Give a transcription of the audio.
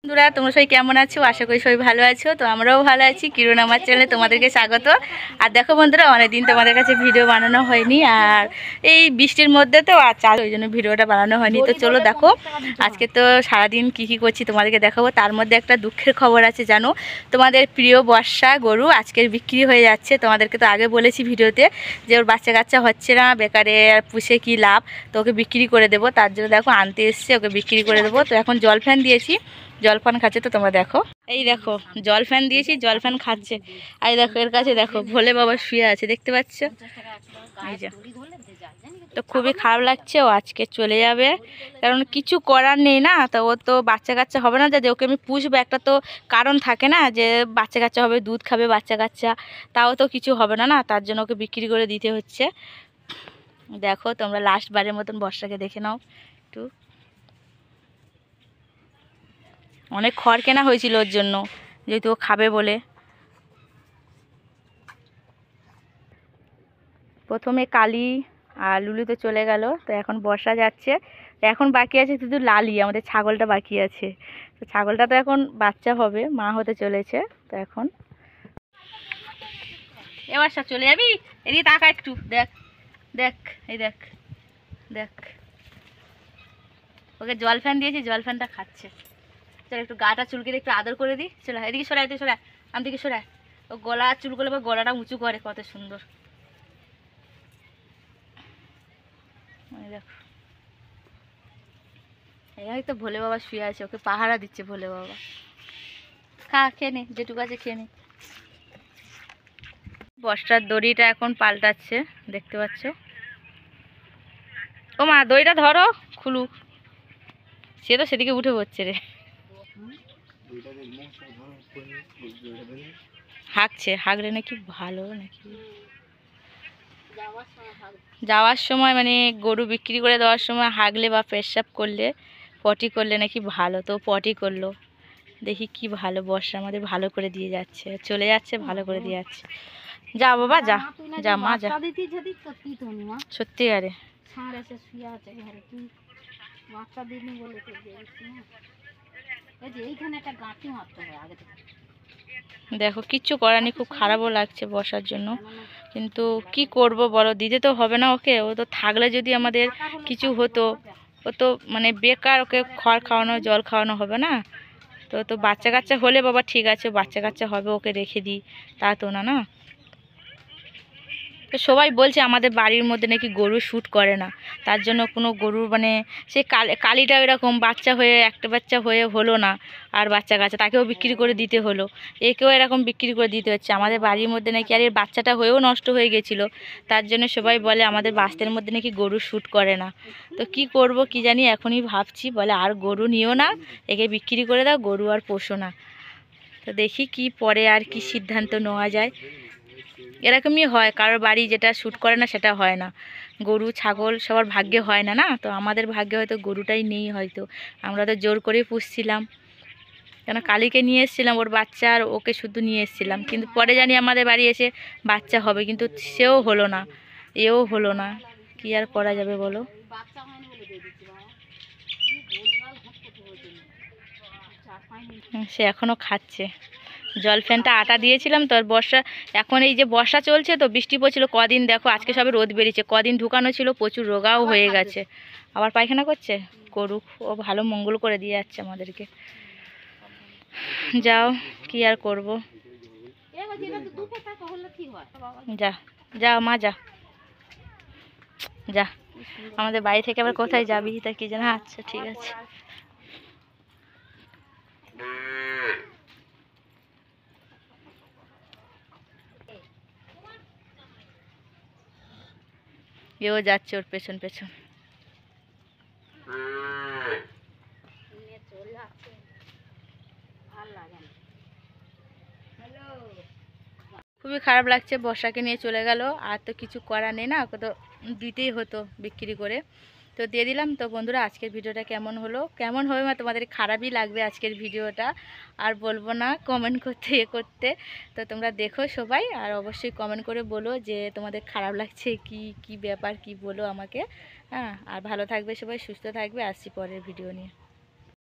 বন্ধুরা তোমরা সবাই কেমন আছো? আশা করি সবাই ভালো আছো। তো আমরাও ভালো আছি। কিরণ আমার চ্যানেলে তোমাদেরকে স্বাগত। আর দেখো বন্ধুরা, অনেকদিন তোমাদের কাছে ভিডিও বানানো হয়নি, আর এই বৃষ্টির মধ্যে তো আর চাল, ওই জন্য ভিডিওটা বানানো হয়নি। তো চলো দেখো আজকে তো সারাদিন কি করছি তোমাদেরকে দেখাবো। তার মধ্যে একটা দুঃখের খবর আছে জানো, তোমাদের প্রিয় বর্ষা গরু আজকের বিক্রি হয়ে যাচ্ছে। তোমাদেরকে তো আগে বলেছি ভিডিওতে যে ওর বাচ্চা কাচ্চা হচ্ছে না, বেকারে পুষে কি লাভ, তো ওকে বিক্রি করে দেবো। তার জন্য দেখো আনতে এসছে, ওকে বিক্রি করে দেবো। তো এখন জল ফ্যান দিয়েছি, জলপান খাচ্ছে। তো তোমরা দেখো, এই দেখো জল ফ্যান দিয়েছি, জল ফ্যান খাচ্ছে। আর দেখো এর কাছে দেখো ভোলে বাবা শুয়ে আছে, দেখতে পাচ্ছ? এই যে, তো খুবই খারাপ লাগছে। ও আজকে চলে যাবে, কারণ কিছু করার নেই না। তো ও তো বাচ্চা কাচ্চা হবে না, যে ওকে আমি পুষবো, একটা তো কারণ থাকে না, যে বাচ্চা কাচ্চা হবে, দুধ খাবে বাচ্চা কাচ্চা, তাও তো কিছু হবে না, না তার জন্য ওকে বিক্রি করে দিতে হচ্ছে। দেখো তোমরা লাস্ট বারের মতন বর্ষাকে দেখে নাও একটু। অনেক খড় কেনা হয়েছিল ওর জন্য, যেহেতু ও খাবে বলে। প্রথমে কালি আর লুলু তো চলে গেল, তো এখন বর্ষা যাচ্ছে। এখন বাকি আছে শুধু লালি, আমাদের ছাগলটা বাকি আছে। তো ছাগলটা তো এখন বাচ্চা হবে, মা হতে চলেছে। তো এখন এবার সব চলে যাবি, এদিকে তাকা একটু, দেখ দেখ, এই দেখ দেখ, ওকে জল ফ্যান দিয়েছি, জল ফ্যানটা খাচ্ছে। চল একটু গাটা চুলকে একটু আদর করে দিই। চলো এদিকে সরাই, এদিকে সরাই, আমি দিকে সরাই। ও গলা চুল করলে বা গলাটা উঁচু করে, কত সুন্দর। দেখো এখানে তো ভোলে বাবা শুয়ে আছে, ওকে পাহারা দিচ্ছে ভোলে বাবা। খা, খেয়ে নে, যেটুকু আছে খেয়ে নে। বস্তার দড়িটা এখন পাল্টাচ্ছে, দেখতে পাচ্ছ? ও মা, দড়িটা ধরো, খুলুক। সে তো সেদিকে উঠে পড়ছে রে, হাঁকছে। হাঁকলে নাকি ভালো নাকি? যাওয়ার সময় মানে গরু বিক্রি করে দেওয়ার সময় হাগলে বা পেশাব করলে, পটি করলে নাকি ভালো। তো পটি করলো, দেখি কি ভালো, বর্ষা আমাদের ভালো করে দিয়ে যাচ্ছে, চলে যাচ্ছে, ভালো করে দিয়ে যাচ্ছে। যা বাবা যা, যা মা যা। সত্যিকারে দেখো কিচ্ছু করার নেই, খুব খারাপও লাগছে বর্ষার জন্য, কিন্তু কি করব বলো, দিতে তো হবে না ওকে। ও তো থাকলে যদি আমাদের কিছু হতো, ও তো মানে বেকার, ওকে খড় খাওয়ানো জল খাওয়ানো হবে না। তো তো বাচ্চা কাচ্চা হলে বাবা ঠিক আছে, বাচ্চা কাচ্চা হবে, ওকে রেখে দিই, তা তো না, না। তো সবাই বলছে আমাদের বাড়ির মধ্যে নাকি গরু শ্যুট করে না, তার জন্য কোনো গরু মানে সেই কালিটা এরকম বাচ্চা হয়ে, একটা বাচ্চা হয়ে হলো না, আর বাচ্চা কাচ্চা তাকেও বিক্রি করে দিতে হলো, একেও এরকম বিক্রি করে দিতে হচ্ছে। আমাদের বাড়ির মধ্যে নাকি আর এর বাচ্চাটা হয়েও নষ্ট হয়ে গেছিলো, তার জন্য সবাই বলে আমাদের বাস্তের মধ্যে নাকি গরু শ্যুট করে না। তো কি করব কি জানি, এখনই ভাবছি, বলে আর গরু নিও না, একে বিক্রি করে দাও, গরু আর পোষো না। তো দেখি কি পরে আর কি সিদ্ধান্ত নেওয়া যায়। এরকমই হয়, কারোর বাড়ি যেটা শ্যুট করে না সেটা হয় না। গরু ছাগল সবার ভাগ্যে হয় না, না। তো আমাদের ভাগ্যে হয়তো গরুটাই নেই, হয়তো আমরা তো জোর করে পুষছিলাম, কেন কালীকে নিয়ে এসেছিলাম ওর বাচ্চা, আর ওকে শুধু নিয়ে এসেছিলাম, কিন্তু পরে জানি আমাদের বাড়ি এসে বাচ্চা হবে, কিন্তু সেও হলো না, এও হলো না। কি আর করা যাবে বলো। সে এখনো খাচ্ছে। জল ফ্যানটা আটা দিয়েছিলাম তো, আর বর্ষা, এখন এই যে বর্ষা চলছে তো, বৃষ্টি পড়ছিল কদিন, দেখো আজকে সবে রোদ বেরিয়েছে, কদিন ঢুকানো ছিল, প্রচুর রোগাও হয়ে গেছে। আবার পায়খানা করছে, করুক, ও ভালো মঙ্গল করে দিয়ে যাচ্ছে আমাদেরকে। যাও, কি আর করব। যা, যা মা যা, যা। আমাদের বাড়ি থেকে আবার কোথায় যাবি তা কি জানা। আচ্ছা ঠিক আছে। এও যাচ্ছে ওর পেছন পেছন। খুবই খারাপ লাগছে, বর্ষাকে নিয়ে চলে গেল, আর তো কিছু করার নেই না, ওকে তো দিতেই হতো বিক্রি করে। তো দিয়ে দিলাম। তো বন্ধুরা আজকের ভিডিওটা কেমন হলো, কেমন হবে মানে তোমাদের খারাপই লাগবে আজকের ভিডিওটা, আর বলবো না কমেন্ট করতে করতে। তো তোমরা দেখো সবাই, আর অবশ্যই কমেন্ট করে বলো যে তোমাদের খারাপ লাগছে কি কি ব্যাপার, কি বলো আমাকে। হ্যাঁ, আর ভালো থাকবে সবাই, সুস্থ থাকবে, আসছি পরের ভিডিও নিয়ে।